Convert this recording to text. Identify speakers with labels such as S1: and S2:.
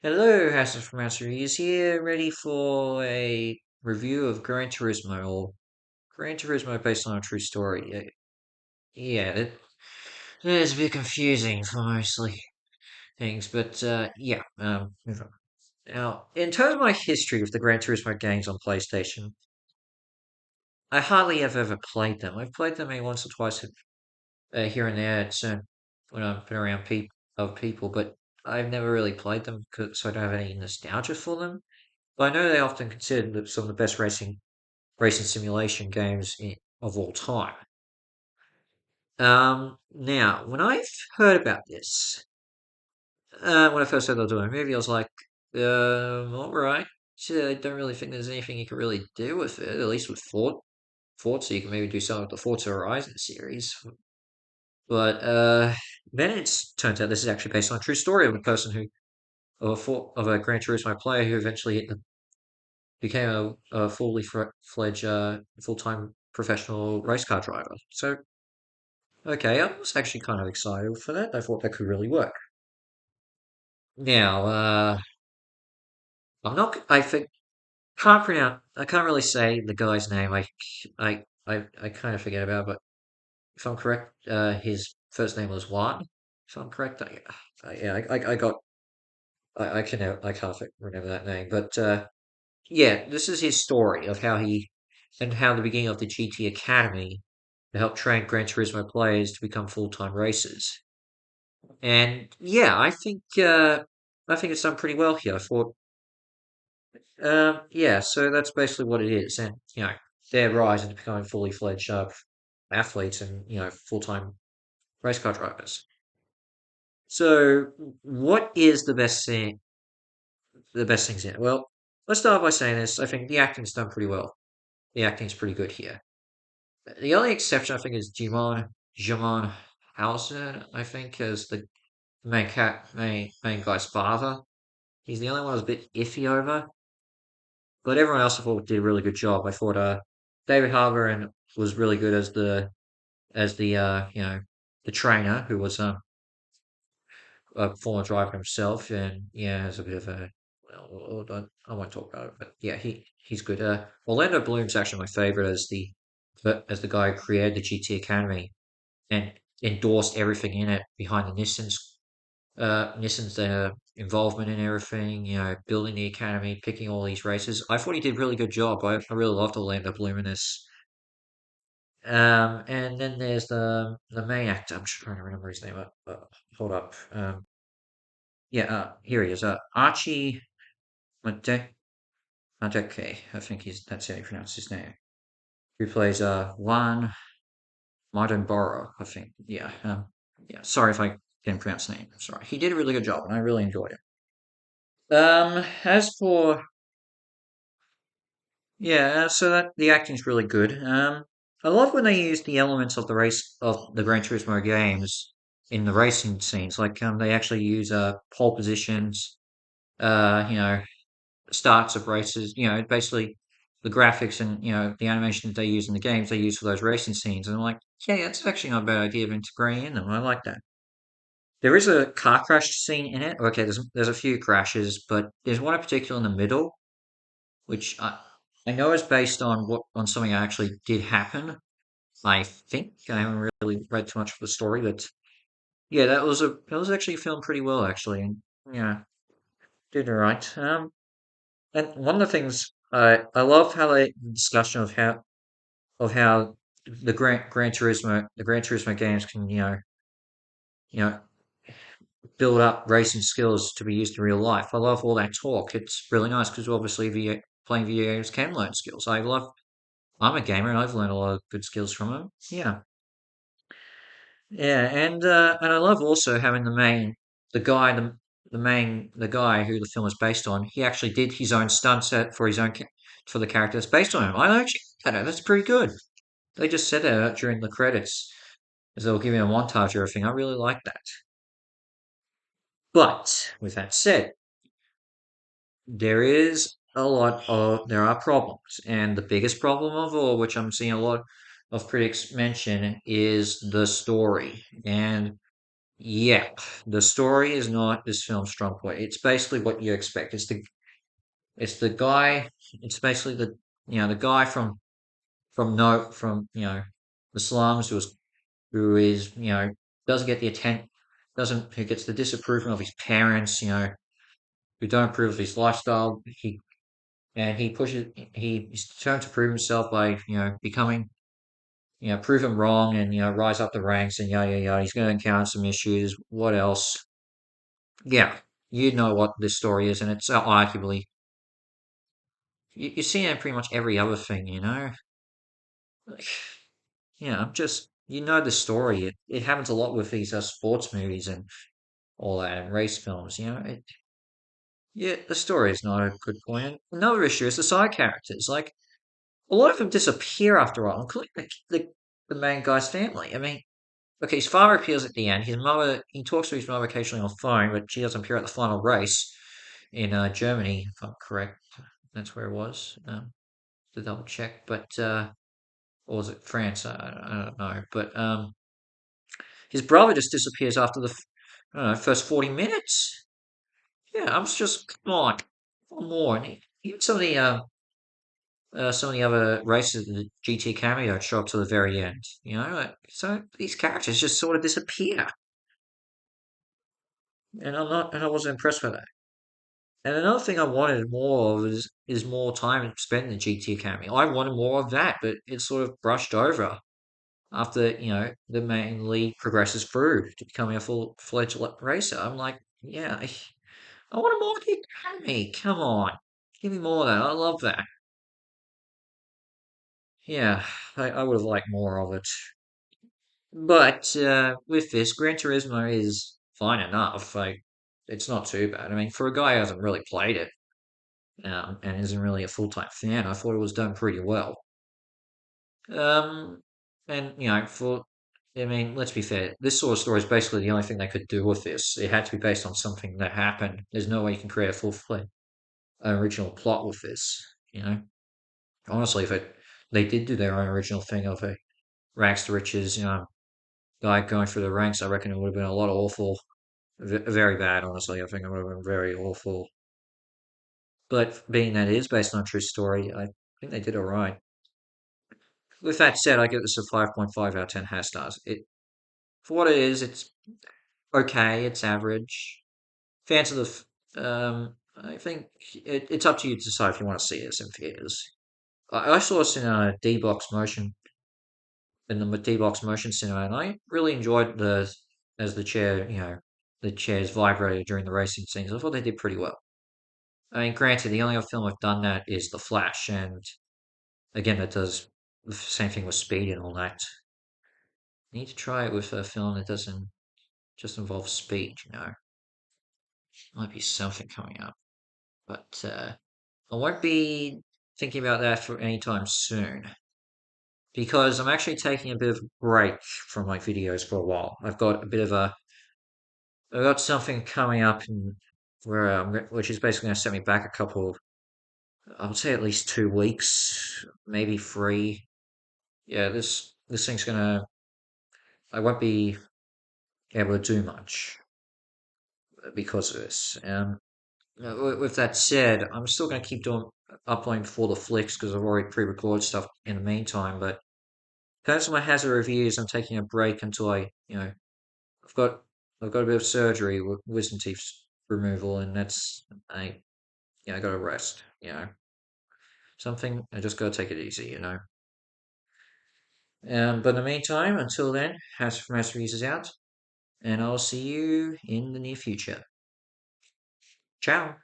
S1: Hello, Hassan from Master. Is here ready for a review of Gran Turismo or Gran Turismo based on a true story. Yeah, it's a bit confusing for mostly things, but move on. Now, in terms of my history with the Gran Turismo games on PlayStation, I hardly have ever played them. I've played them maybe once or twice here and there at certain, when I've been around other people, but I've never really played them, so I don't have any nostalgia for them. But I know they often considered some of the best racing simulation games of all time. Now, when I heard about this, when I first heard they were doing a movie, I was like, all right. I don't really think there's anything you can really do with it, at least with Forza. You can maybe do something with the Forza Horizon series. But then it turns out this is actually based on a true story of a person of a Gran Turismo player who eventually became a fledged, full time professional race car driver. So, okay, I was actually kind of excited for that. I thought that could really work. Now, I think, I can't really say the guy's name. I kind of forget about, but if I'm correct, his first name was Juan. If I'm correct, I got, I can't remember that name, but, yeah, this is his story of how the beginning of the GT Academy to help train Gran Turismo players to become full-time racers. And yeah, I think it's done pretty well here. I thought, yeah, so that's basically what it is, and their rise into becoming fully fledged athletes and full-time race car drivers. So, what is the best thing? The best things in it? Well, let's start by saying this. I think the acting's done pretty well. The acting's pretty good here. The only exception I think is Jimon Housen, I think, as the main guy's father. He's the only one I was a bit iffy over, but everyone else I thought did a really good job. I thought David Harbour and was really good as the trainer who was a former driver himself, and yeah, has a bit of a I won't talk about it, but yeah, he's good. Orlando Bloom's actually my favorite as the guy who created the GT Academy and endorsed everything in it behind the Nissan's involvement in everything, building the academy, picking all these races. I thought he did a really good job. I really loved Orlando Bloom in this. And then there's the main actor. I'm just trying to remember his name. Hold up. Yeah, here he is. Archie Made- Madeke. I think that's how you pronounce his name. Who plays Juan Martin, I think. Yeah. Yeah. Sorry if I didn't pronounce the name. I'm sorry. He did a really good job, and I really enjoyed it. As for Yeah, so that the acting's really good. I love when they use the elements of the Gran Turismo games in the racing scenes. Like they actually use pole positions, you know, starts of races. Basically the graphics and the animation that they use in the games they use for those racing scenes. And I'm like, yeah, that's actually not a bad idea of integrating in them. I like that. There is a car crash scene in it. Okay, there's a few crashes, but there's one in particular in the middle which I know is based on something that actually did happen. I think I haven't really read too much of the story, but yeah, that was actually filmed pretty well actually, and yeah, did all right. And one of the things I love how they discussion of how the Gran Turismo games can you know build up racing skills to be used in real life. I love all that talk. It's really nice because obviously playing video games can learn skills. I'm a gamer and I've learned a lot of good skills from him. Yeah. Yeah, and I love also having the guy, the guy who the film is based on. He actually did his own stunt set for for the character that's based on him. I actually, I know that's pretty good. They just said that during the credits as they were giving a montage or everything. I really like that. But with that said, there are problems, and the biggest problem of all, which I'm seeing a lot of critics mention, is the story. And Yeah, the story is not this film's strong point. It's basically what you expect. It's the guy. It's basically the guy from the slums who is doesn't get the attention doesn't who gets the disapproval of his parents. Who don't approve of his lifestyle. He pushes he's trying to prove himself by becoming prove him wrong and rise up the ranks and yeah yeah yeah. He's going to encounter some issues. What else? Yeah, you know what this story is, and it's arguably you see it in pretty much every other thing. Like, just the story. It happens a lot with these sports movies and all that and race films. Yeah, the story is not a good point. Another issue is the side characters. Like a lot of them disappear after a while, including the main guy's family. I mean, okay, his father appears at the end. His mother, he talks to his mother occasionally on the phone, but she doesn't appear at the final race in Germany, if I'm correct. That's where it was. To double check, but or was it France? I don't know. But his brother just disappears after I don't know, first 40 minutes. Yeah, I was just come on, one more. And even some of the other races, the GT cameo show up to the very end. So these characters just sort of disappear, and I wasn't impressed with that. And another thing I wanted more of is more time spent in the GT cameo. I wanted more of that, but it's sort of brushed over after the main lead progresses through to becoming a full-fledged racer. I'm like, yeah, I want more GT cameo. Come on, give me more of that. I love that. Yeah, I would have liked more of it. But with this, Gran Turismo is fine enough. Like, it's not too bad. I mean, for a guy who hasn't really played it and isn't really a full-time fan, I thought it was done pretty well. Um, and I mean, let's be fair. This sort of story is basically the only thing they could do with this. It had to be based on something that happened. There's no way you can create a full-fledged original plot with this. You know, honestly, if they did do their own original thing of a rags to riches, guy going through the ranks, I reckon it would have been a lot of awful. Very bad, honestly. I think it would have been very awful. But being that it is based on a true story, I think they did all right. With that said, I give this a 5.5 out of 10 hash stars. For what it is, it's okay. It's average. Fans of I think it's up to you to decide if you want to see this in theaters. I saw this in a D-Box motion in the D-Box motion cinema, and I really enjoyed as the chairs vibrated during the racing scenes. I thought they did pretty well. I mean, granted, the only other film I've done that is The Flash, and again, that does the same thing with speed and all that. You need to try it with a film that doesn't just involve speed. Might be something coming up, but I won't be thinking about that for any time soon because I'm actually taking a bit of a break from my videos for a while. I've got something coming up which is basically going to set me back a couple. I would say at least 2 weeks, maybe three. Yeah, this thing's gonna. I won't be able to do much because of this. With that said, I'm still gonna keep doing uploading before the flicks because I've already pre-recorded stuff in the meantime. But because of my hazard reviews, I'm taking a break until I've got I've got a bit of surgery, wisdom teeth removal, and I got to rest. Something I just got to take it easy. But in the meantime, until then, House from Reviews is out, and I'll see you in the near future. Ciao.